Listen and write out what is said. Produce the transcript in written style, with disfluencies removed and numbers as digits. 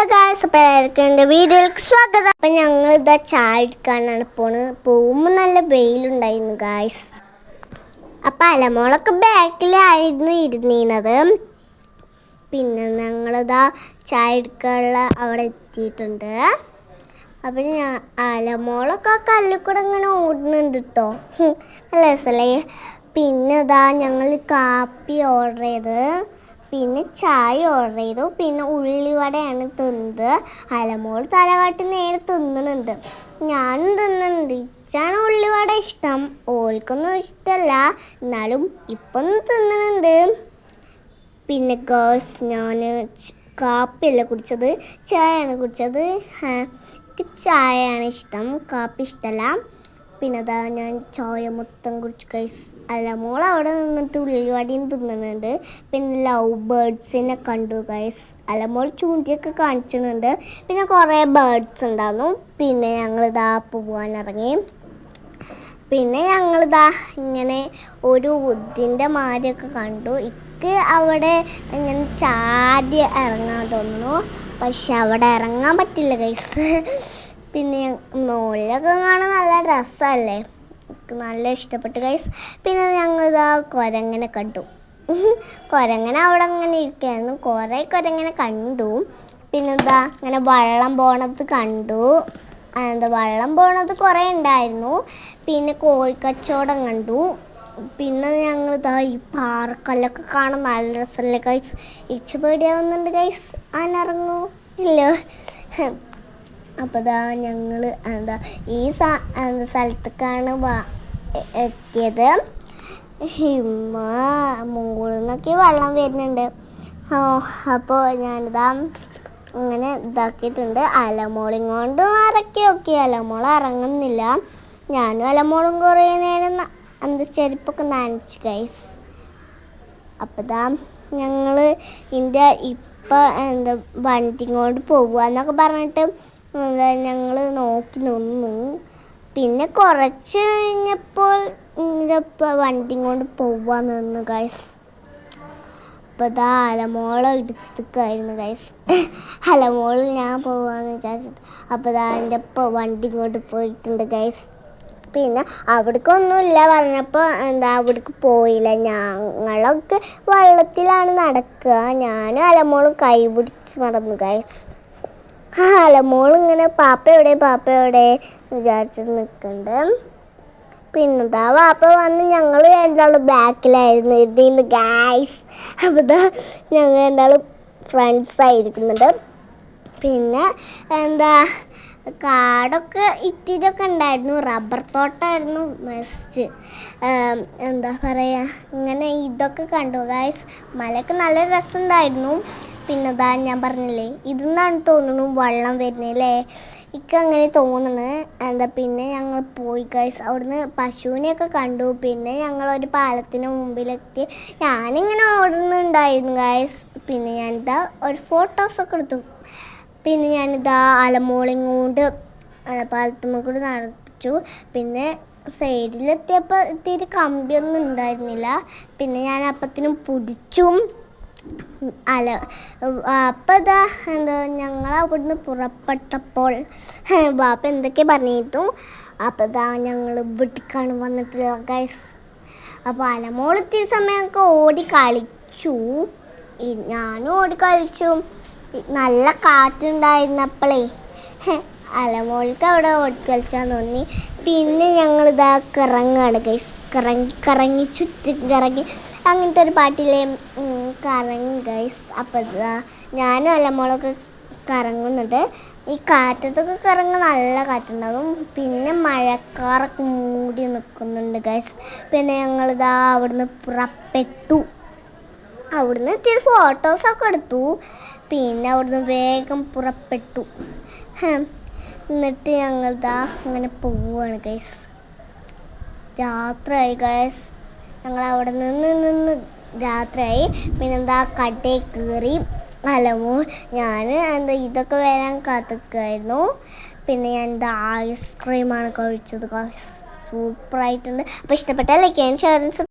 Hello guys, അപ്പോൾ എല്ലാവർക്കും എൻ്റെ വീഡിയോയിലേക്ക് സ്വാഗതം. അപ്പം ഞങ്ങളിതാ ചായ എടുക്കാനാണ് പോകുമ്പോൾ നല്ല വെയിലുണ്ടായിരുന്നു ഗായ്സ്. അപ്പം അലമോളൊക്കെ ബാക്കിലായിരുന്നു ഇരുന്നിരുന്നത്. പിന്നെ ഞങ്ങളിതാ ചായ എടുക്കാനുള്ള അവിടെ എത്തിയിട്ടുണ്ട്. അപ്പം അലമോളൊക്കെ കല്ലിൽ കൂടെ ഇങ്ങനെ ഓടുന്നുണ്ട് കേട്ടോ. നല്ല രസമല്ലേ. പിന്നെ ഇതാ ഞങ്ങൾ കാപ്പി ഓർഡർ ചെയ്ത്, പിന്നെ ചായ ഓർഡർ ചെയ്തു, പിന്നെ ഉള്ളിവടയാണ് തിന്നത്. അലമോൾ തലകാട്ടി നേരെ തിന്നുന്നുണ്ട്, ഞാനും തിന്നുന്നുണ്ട്. ഇച്ചാണ് ഉള്ളിവട ഇഷ്ടം, ഓൾക്കൊന്നും ഇഷ്ടമല്ല, എന്നാലും ഇപ്പം തിന്നുന്നുണ്ട്. പിന്നെ ഗേൾസ്, ഞാൻ കാപ്പിയല്ല കുടിച്ചത്, ചായയാണ് കുടിച്ചത്. എനിക്ക് ചായയാണ് ഇഷ്ടം, കാപ്പി ഇഷ്ടമല്ല. പിന്നെ അതാ ഞാൻ ചായ മൊത്തം കുടിച്ചു ഗൈസ്. അലമോൾ അവിടെ നിന്നിട്ട് ഉള്ളിവടയും തിന്നുന്നുണ്ട്. പിന്നെ ലവ് ബേർഡ്സിനെ കണ്ടു ഗൈസ്. അലമോൾ ചൂണ്ടിയൊക്കെ കാണിച്ചിട്ടുണ്ട്. പിന്നെ കുറേ ബേർഡ്സ് ഉണ്ടായിരുന്നു. പിന്നെ ഞങ്ങളിതാ പോകാൻ ഇറങ്ങി. പിന്നെ ഞങ്ങളിതാ ഇങ്ങനെ ഒരു ഇതിൻ്റെ മാതിരിയൊക്കെ കണ്ടു. എനിക്ക് അവിടെ ഇങ്ങനെ ചാടി ഇറങ്ങാൻ തോന്നുന്നു, പക്ഷെ അവിടെ ഇറങ്ങാൻ പറ്റില്ല ഗൈസ്. പിന്നെ മുകളിലൊക്കെ കാണാൻ നല്ല രസമല്ലേ, എനിക്ക് നല്ല ഇഷ്ടപ്പെട്ടു ഗൈസ്. പിന്നെ ഞങ്ങളിതാ കുരങ്ങനെ കണ്ടു. കുരങ്ങനെ അവിടെ അങ്ങനെ ഇരിക്കുകയായിരുന്നു, കുറേ കുരങ്ങനെ കണ്ടു. പിന്നെ എന്താ ഇങ്ങനെ വെള്ളം പോണത് കണ്ടു. വെള്ളം പോണത് കുറേ ഉണ്ടായിരുന്നു. പിന്നെ കോഴിക്കച്ചവടം കണ്ടു. പിന്നെ ഞങ്ങളിതാ ഈ പാറക്കല്ലൊക്കെ കാണാൻ നല്ല രസമല്ലേ ഗൈസ്. ഇച്ച് പേടിയാവുന്നുണ്ട് ഗൈസ്, അതിനിറങ്ങൂ ഇല്ല. അപ്പോൾ ഇതാ ഞങ്ങൾ ഈ സ്ഥലത്തേക്കാണ് എത്തിയത്. മുകളിൽ നിന്നൊക്കെ വെള്ളം വരുന്നുണ്ട്. അപ്പോൾ ഞാനിതാ ഇങ്ങനെ ഇതാക്കിയിട്ടുണ്ട്. അലമോളും കൊണ്ട് ഇറക്കി നോക്കി, അലമോൾ ഇറങ്ങുന്നില്ല. ഞാനും അലമോളും കുറേ നേരം ചെരുപ്പൊക്കെ നനച്ചു ഗൈസ്. അപ്പോൾ ഇതാ ഞങ്ങൾ ഇതിൻ്റെ ഇപ്പം വണ്ടി കൊണ്ട് പോവുകയെന്നൊക്കെ പറഞ്ഞിട്ട് ഞങ്ങൾ നോക്കി നിന്നു. പിന്നെ കുറച്ച് കഴിഞ്ഞപ്പോൾ വണ്ടി കൊണ്ട് പോവാൻ നിന്നു ഗൈസ്. അപ്പോൾ ഇതാ അലമോളെ എടുത്തിട്ടായിരുന്നു ഗൈസ്. അലമോൾ ഞാൻ പോവാന്ന് വിചാരിച്ചിട്ട്. അപ്പോൾ ഇതാ എൻ്റെ ഇപ്പോൾ വണ്ടി കൊണ്ട് പോയിട്ടുണ്ട് ഗൈസ്. പിന്നെ അവിടേക്കൊന്നുമില്ല പറഞ്ഞപ്പോൾ അവിടേക്ക് പോയില്ല. ഞങ്ങളൊക്കെ വെള്ളത്തിലാണ് നടക്കുക. ഞാനും അലമോളും കൈ പിടിച്ച് നടന്നു ഗൈസ്. അലമോൾ ഇങ്ങനെ പാപ്പ എവിടെ വിചാരിച്ചിട്ട് നിൽക്കുന്നുണ്ട്. പിന്നെന്താ വാപ്പ വന്ന് ഞങ്ങൾ രണ്ടാളും ബാക്കിലായിരുന്നു ഇതിന്ന് ഗൈസ്. അപ്പോൾ ഇതാ ഞങ്ങൾ രണ്ടാളും ഫ്രണ്ട്സായിരിക്കുന്നുണ്ട്. പിന്നെ കാടൊക്കെ ഇത്തിരിയൊക്കെ ഉണ്ടായിരുന്നു, റബ്ബർ തോട്ടമായിരുന്നു ബെസ്റ്റ്. പറയുക, ഇങ്ങനെ ഇതൊക്കെ കണ്ടു ഗൈസ്. മലയൊക്കെ നല്ല രസമുണ്ടായിരുന്നു. പിന്നെ ഇതാ ഞാൻ പറഞ്ഞില്ലേ, ഇതെന്നാണ് തോന്നുന്നു വെള്ളം വരുന്നില്ലേ, അങ്ങനെ തോന്നുന്നു. പിന്നെ ഞങ്ങൾ പോയി ഗൈസ്. അവിടുന്ന് പശുവിനെയൊക്കെ കണ്ടു. പിന്നെ ഞങ്ങളൊരു പാലത്തിന് മുമ്പിലെത്തി. ഞാനിങ്ങനെ ഓടുന്നുണ്ടായിരുന്നു ഗൈസ്. പിന്നെ ഞാനിതാ ഒരു ഫോട്ടോസൊക്കെ എടുത്തു. പിന്നെ ഞാനിതാ അലമോളയും കൊണ്ട് പാലത്തുമ്മ കൂടി നടത്തിച്ചു. പിന്നെ സൈഡിലെത്തിയപ്പോൾ ഇത്തിരി കമ്പിയൊന്നും ഉണ്ടായിരുന്നില്ല. പിന്നെ ഞാൻ അപ്പത്തിനും പിടിച്ചു. അപ്പം ഇതാ ഞങ്ങൾ അവിടുന്ന് പുറപ്പെട്ടപ്പോൾ ബാപ്പ എന്തൊക്കെ പറഞ്ഞിരുന്നു. അപ്പം ഇതാ ഞങ്ങൾ വീട്ടിലേക്കാണ് വന്നിട്ടുള്ള ഗൈസ്. അപ്പോൾ അലമോൾ ഇത്തിരി സമയമൊക്കെ ഓടി കളിച്ചു, ഞാനും ഓടി കളിച്ചു. നല്ല കാറ്റുണ്ടായിരുന്നപ്പോഴേ അലമോൾക്ക് അവിടെ ഓടി കളിച്ചാൽ തോന്നി. പിന്നെ ഞങ്ങളിതാ കറങ്ങാണ് ഗൈസ്. കറങ്ങി ചുറ്റും കറങ്ങി, അങ്ങനത്തെ ഒരു പാട്ടിലെ കറങ്ങി ഗൈസ്. അപ്പോൾ ഇതാ ഞാനും അലമോളൊക്കെ കറങ്ങുന്നുണ്ട്. ഈ കാറ്റത്തൊക്കെ കറങ്ങാൻ നല്ല കാറ്റുണ്ടാകും. പിന്നെ മഴക്കാറൊക്കെ മൂടി നിൽക്കുന്നുണ്ട് ഗൈസ്. പിന്നെ ഞങ്ങളിതാ അവിടുന്ന് പുറപ്പെട്ടു. അവിടുന്ന് ഇത്തിരി ഫോട്ടോസൊക്കെ എടുത്തു. പിന്നെ അവിടുന്ന് വേഗം പുറപ്പെട്ടു. എന്നിട്ട് ഞങ്ങളിതാ അങ്ങനെ പോവുകയാണ് ഗൈസ്. രാത്രിയായി ഗൈസ്. ഞങ്ങൾ അവിടെ നിന്ന് രാത്രിയായി. പിന്നെന്താ കടയിൽ കയറി. അലമോൾ ഞാൻ ഇതൊക്കെ വരാൻ കാത്തിരിക്കുമായിരുന്നു. പിന്നെ ഞാൻ ഐസ്ക്രീമാണ് കഴിച്ചത് ഗൈസ്. സൂപ്പറായിട്ടുണ്ട്. അപ്പോൾ ഇഷ്ടപ്പെട്ടാൽ ലൈക്ക് ചെയ്യാൻ ഷെയർ